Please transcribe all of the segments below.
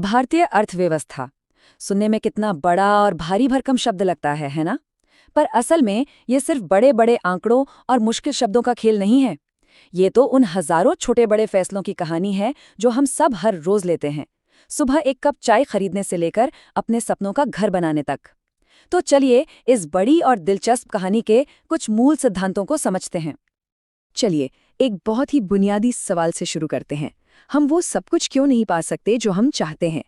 भारतीय अर्थव्यवस्था सुनने में कितना बड़ा और भारी भरकम शब्द लगता है ना? पर असल में ये सिर्फ बड़े बड़े आंकड़ों और मुश्किल शब्दों का खेल नहीं है। ये तो उन हजारों छोटे बड़े फैसलों की कहानी है जो हम सब हर रोज लेते हैं, सुबह एक कप चाय खरीदने से लेकर अपने सपनों का घर बनाने तक। तो चलिए इस बड़ी और दिलचस्प कहानी के कुछ मूल सिद्धांतों को समझते हैं। चलिए, एक बहुत ही बुनियादी सवाल से शुरू करते हैं। हम वो सब कुछ क्यों नहीं पा सकते जो हम चाहते हैं?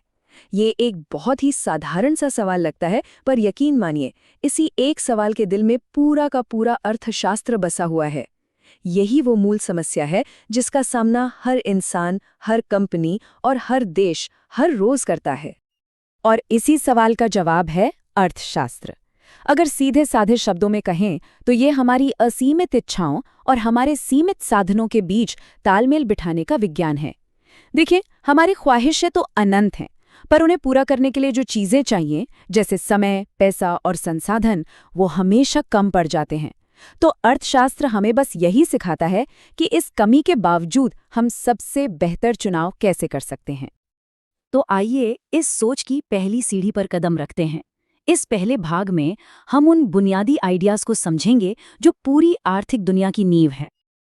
ये एक बहुत ही साधारण सा सवाल लगता है, पर यकीन मानिए, इसी एक सवाल के दिल में पूरा का पूरा अर्थशास्त्र बसा हुआ है। यही वो मूल समस्या है जिसका सामना हर इंसान, हर कंपनी और हर देश हर रोज करता है। और इसी सवाल का जवाब है अर्थशास्त्र। अगर सीधे साधे शब्दों में कहें तो ये हमारी असीमित इच्छाओं और हमारे सीमित साधनों के बीच तालमेल बिठाने का विज्ञान है। देखिए, हमारी ख्वाहिशें तो अनंत हैं, पर उन्हें पूरा करने के लिए जो चीजें चाहिए, जैसे समय, पैसा और संसाधन, वो हमेशा कम पड़ जाते हैं। तो अर्थशास्त्र हमें बस यही सिखाता है कि इस कमी के बावजूद हम सबसे बेहतर चुनाव कैसे कर सकते हैं। तो आइए इस सोच की पहली सीढ़ी पर कदम रखते हैं। इस पहले भाग में हम उन बुनियादी आइडियाज को समझेंगे जो पूरी आर्थिक दुनिया की नींव है।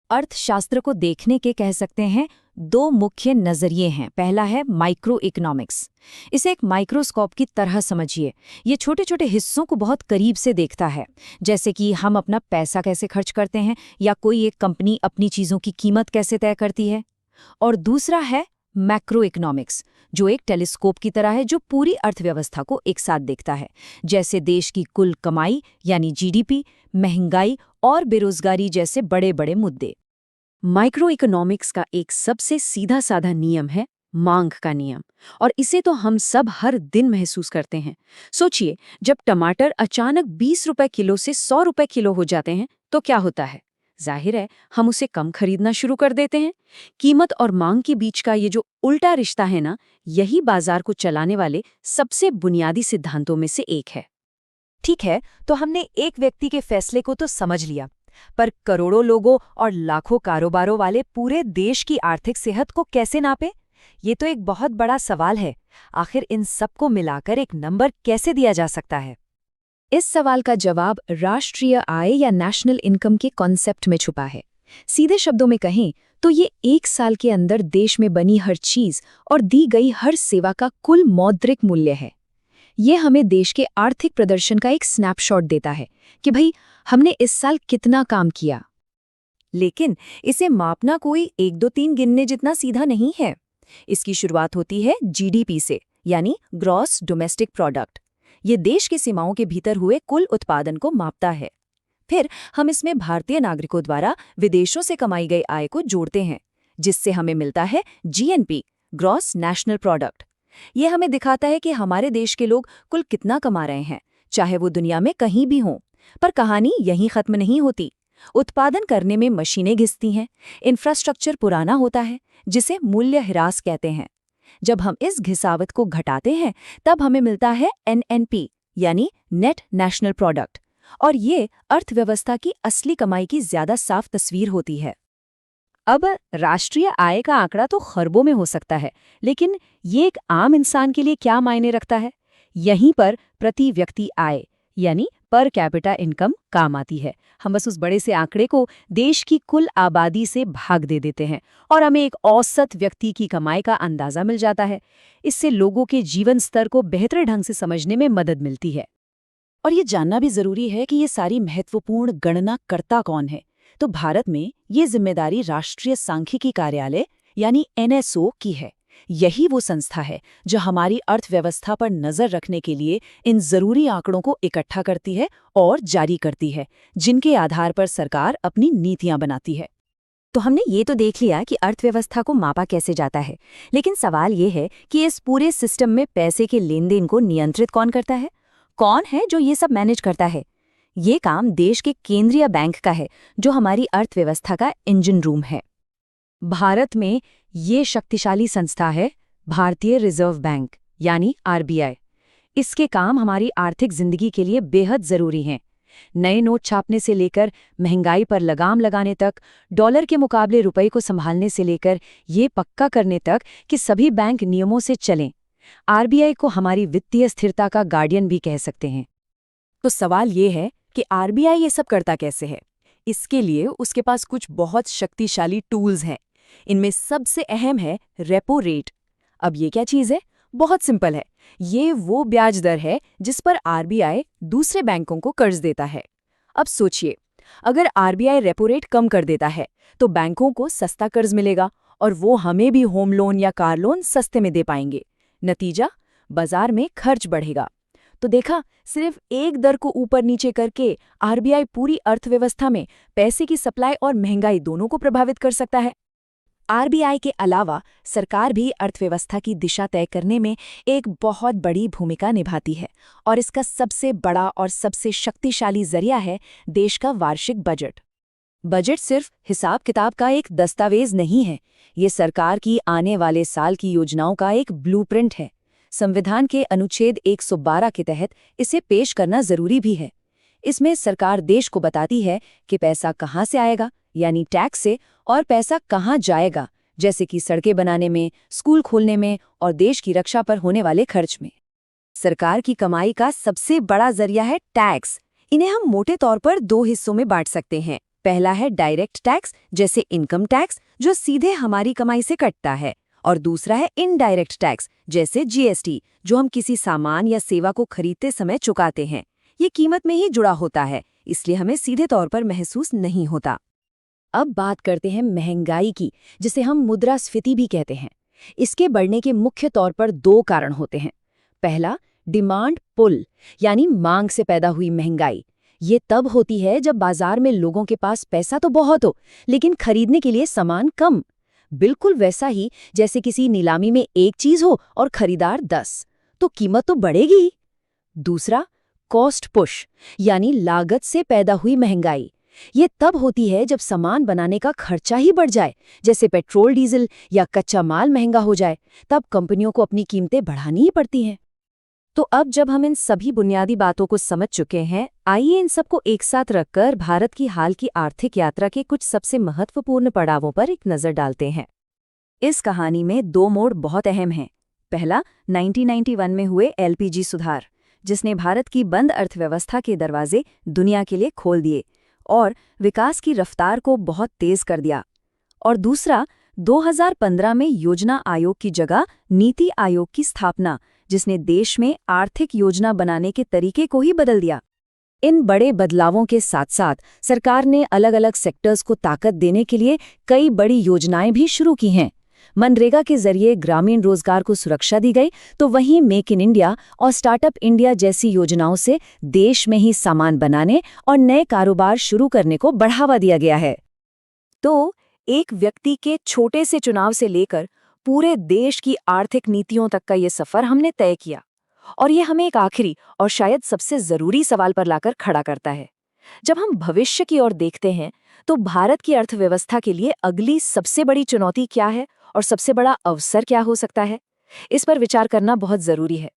अर्थशास्त्र को देखने के कह सकते हैं दो मुख्य नजरिए हैं। पहला है माइक्रो इकोनॉमिक्स। इसे एक माइक्रोस्कोप की तरह समझिए। ये छोटे छोटे हिस्सों को बहुत करीब से देखता है, जैसे कि हम अपना पैसा कैसे खर्च करते हैं या कोई एक कंपनी अपनी चीजों की कीमत कैसे तय करती है। और दूसरा है मैक्रो इकोनॉमिक्स, जो एक टेलीस्कोप की तरह है, जो पूरी अर्थव्यवस्था को एक साथ देखता है, जैसे देश की कुल कमाई यानी जीडीपी, महंगाई और बेरोजगारी जैसे बड़े बड़े मुद्दे। माइक्रो इकोनॉमिक्स का एक सबसे सीधा साधा नियम है मांग का नियम, और इसे तो हम सब हर दिन महसूस करते हैं। सोचिए, जब टमाटर अचानक 20 रुपए किलो से 100 रुपए किलो हो जाते हैं तो क्या होता है? जाहिर है, हम उसे कम खरीदना शुरू कर देते हैं। कीमत और मांग के बीच का ये जो उल्टा रिश्ता है ना, यही बाजार को चलाने वाले सबसे बुनियादी सिद्धांतों में से एक है। ठीक है, तो हमने एक व्यक्ति के फैसले को तो समझ लिया, पर करोड़ों लोगों और लाखों कारोबारों वाले पूरे देश की आर्थिक सेहत को कैसे नापे? ये तो एक बहुत बड़ा सवाल है। आखिर इन सबको मिलाकर एक नंबर कैसे दिया जा सकता है? इस सवाल का जवाब राष्ट्रीय आय या नेशनल इनकम के कॉन्सेप्ट में छुपा है। सीधे शब्दों में कहें तो ये एक साल के अंदर देश में बनी हर चीज और दी गई हर सेवा का कुल मौद्रिक मूल्य है। ये हमें देश के आर्थिक प्रदर्शन का एक स्नैपशॉट देता है कि भाई, हमने इस साल कितना काम किया। लेकिन इसे मापना कोई 1 2 3 गिनने जितना सीधा नहीं है। इसकी शुरुआत होती है जीडीपी से, यानी ग्रॉस डोमेस्टिक प्रोडक्ट। ये देश की सीमाओं के भीतर हुए कुल उत्पादन को मापता है। फिर हम इसमें भारतीय नागरिकों द्वारा विदेशों से कमाई गई आय को जोड़ते हैं, जिससे हमें मिलता है जीएनपी, ग्रॉस नेशनल प्रोडक्ट। ये हमें दिखाता है कि हमारे देश के लोग कुल कितना कमा रहे हैं, चाहे वो दुनिया में कहीं भी हों। पर कहानी यहीं खत्म नहीं होती। उत्पादन करने में मशीनें घिसती हैं, इंफ्रास्ट्रक्चर पुराना होता है, जिसे मूल्य ह्रास कहते हैं। जब हम इस घिसावट को घटाते हैं, तब हमें मिलता है एनएनपी, यानी नेट नेशनल प्रोडक्ट, और ये अर्थव्यवस्था की असली कमाई की ज्यादा साफ तस्वीर होती है। अब राष्ट्रीय आय का आंकड़ा तो खरबों में हो सकता है, लेकिन ये एक आम इंसान के लिए क्या मायने रखता है? यहीं पर प्रति व्यक्ति आय यानी पर कैपिटा इनकम काम आती है। हम बस उस बड़े से आंकड़े को देश की कुल आबादी से भाग दे देते हैं और हमें एक औसत व्यक्ति की कमाई का अंदाजा मिल जाता है। इससे लोगों के जीवन स्तर को बेहतर ढंग से समझने में मदद मिलती है। और ये जानना भी जरूरी है कि ये सारी महत्वपूर्ण गणना करता कौन है। तो भारत में ये जिम्मेदारी राष्ट्रीय सांख्यिकी कार्यालय यानी एनएसओ की है। यही वो संस्था है जो हमारी अर्थव्यवस्था पर नजर रखने के लिए इन जरूरी आंकड़ों को इकट्ठा करती है और जारी करती है, जिनके आधार पर सरकार अपनी नीतियां बनाती है। तो हमने ये तो देख लिया कि अर्थव्यवस्था को मापा कैसे जाता है, लेकिन सवाल ये है कि इस पूरे सिस्टम में पैसे के लेन देन को नियंत्रित कौन करता है? कौन है जो ये सब मैनेज करता है? ये काम देश के केंद्रीय बैंक का है, जो हमारी अर्थव्यवस्था का इंजन रूम है। भारत में ये शक्तिशाली संस्था है भारतीय रिजर्व बैंक यानी आरबीआई। इसके काम हमारी आर्थिक जिंदगी के लिए बेहद जरूरी हैं। नए नोट छापने से लेकर महंगाई पर लगाम लगाने तक, डॉलर के मुकाबले रुपए को संभालने से लेकर ये पक्का करने तक कि सभी बैंक नियमों से चलें। आरबीआई को हमारी वित्तीय स्थिरता का गार्डियन भी कह सकते हैं। तो सवाल ये है कि आरबीआई ये सब करता कैसे है। इसके लिए उसके पास कुछ बहुत शक्तिशाली टूल्स हैं। इनमें सबसे अहम है रेपो रेट। अब ये क्या चीज़ है? बहुत सिंपल है। ये वो ब्याज दर है जिस पर आरबीआई दूसरे बैंकों को कर्ज देता है। अब सोचिए, अगर आरबीआई रेपो रेट कम कर देता है तो बैंकों को सस्ता कर्ज मिलेगा और वो हमें भी होम लोन या कार लोन सस्ते में दे पाएंगे। नतीजा, बाजार में खर्च बढ़ेगा। तो देखा, सिर्फ एक दर को ऊपर नीचे करके आरबीआई पूरी अर्थव्यवस्था में पैसे की सप्लाई और महंगाई दोनों को प्रभावित कर सकता है। आरबीआई के अलावा सरकार भी अर्थव्यवस्था की दिशा तय करने में एक बहुत बड़ी भूमिका निभाती है और इसका सबसे बड़ा और सबसे शक्तिशाली जरिया है देश का वार्षिक बजट। बजट सिर्फ हिसाब किताब का एक दस्तावेज नहीं है, ये सरकार की आने वाले साल की योजनाओं का एक ब्लूप्रिंट है। संविधान के अनुच्छेद 112 के तहत इसे पेश करना जरूरी भी है। इसमें सरकार देश को बताती है कि पैसा कहाँ से आएगा, यानी टैक्स से, और पैसा कहाँ जाएगा, जैसे कि सड़कें बनाने में, स्कूल खोलने में और देश की रक्षा पर होने वाले खर्च में। सरकार की कमाई का सबसे बड़ा जरिया है टैक्स। इन्हें हम मोटे तौर पर दो हिस्सों में बांट सकते हैं। पहला है डायरेक्ट टैक्स, जैसे इनकम टैक्स, जो सीधे हमारी कमाई से कटता है, और दूसरा है इनडायरेक्ट टैक्स, जैसे जीएसटी, जो हम किसी सामान या सेवा को खरीदते समय चुकाते हैं। ये कीमत में ही जुड़ा होता है, इसलिए हमें सीधे तौर पर महसूस नहीं होता। अब बात करते हैं महंगाई की, जिसे हम मुद्रास्फीति भी कहते हैं। इसके बढ़ने के मुख्य तौर पर दो कारण होते हैं। पहला, डिमांड पुल, यानी मांग से पैदा हुई महंगाई। ये तब होती है जब बाजार में लोगों के पास पैसा तो बहुत हो, लेकिन खरीदने के लिए सामान कम। बिल्कुल वैसा ही जैसे किसी नीलामी में एक चीज हो और खरीदार 10, तो कीमत तो बढ़ेगी। दूसरा, कॉस्ट पुश, यानी लागत से पैदा हुई महंगाई। ये तब होती है जब सामान बनाने का खर्चा ही बढ़ जाए, जैसे पेट्रोल, डीजल या कच्चा माल महंगा हो जाए, तब कंपनियों को अपनी कीमतें बढ़ानी ही पड़ती हैं। तो अब जब हम इन सभी बुनियादी बातों को समझ चुके हैं, आइए इन सबको एक साथ रखकर भारत की हाल की आर्थिक यात्रा के कुछ सबसे महत्वपूर्ण पड़ावों पर एक नज़र डालते हैं। इस कहानी में दो मोड़ बहुत अहम हैं। पहला, 1991 में हुए एलपीजी सुधार, जिसने भारत की बंद अर्थव्यवस्था के दरवाजे दुनिया के लिए खोल दिए और विकास की रफ्तार को बहुत तेज कर दिया। और दूसरा, 2015 में योजना आयोग की जगह नीति आयोग की स्थापना, जिसने देश में आर्थिक योजना बनाने के तरीके को ही बदल दिया। इन बड़े बदलावों के साथ साथ सरकार ने अलग अलग सेक्टर्स को ताकत देने के लिए कई बड़ी योजनाएं भी शुरू की हैं। मनरेगा के जरिए ग्रामीण रोजगार को सुरक्षा दी गई, तो वहीं मेक इन इंडिया और स्टार्टअप इंडिया जैसी योजनाओं से देश में ही सामान बनाने और नए कारोबार शुरू करने को बढ़ावा दिया गया है। तो एक व्यक्ति के छोटे से चुनाव से लेकर पूरे देश की आर्थिक नीतियों तक का ये सफर हमने तय किया, और ये हमें एक आखिरी और शायद सबसे जरूरी सवाल पर लाकर खड़ा करता है। जब हम भविष्य की ओर देखते हैं, तो भारत की अर्थव्यवस्था के लिए अगली सबसे बड़ी चुनौती क्या है और सबसे बड़ा अवसर क्या हो सकता है, इस पर विचार करना बहुत जरूरी है।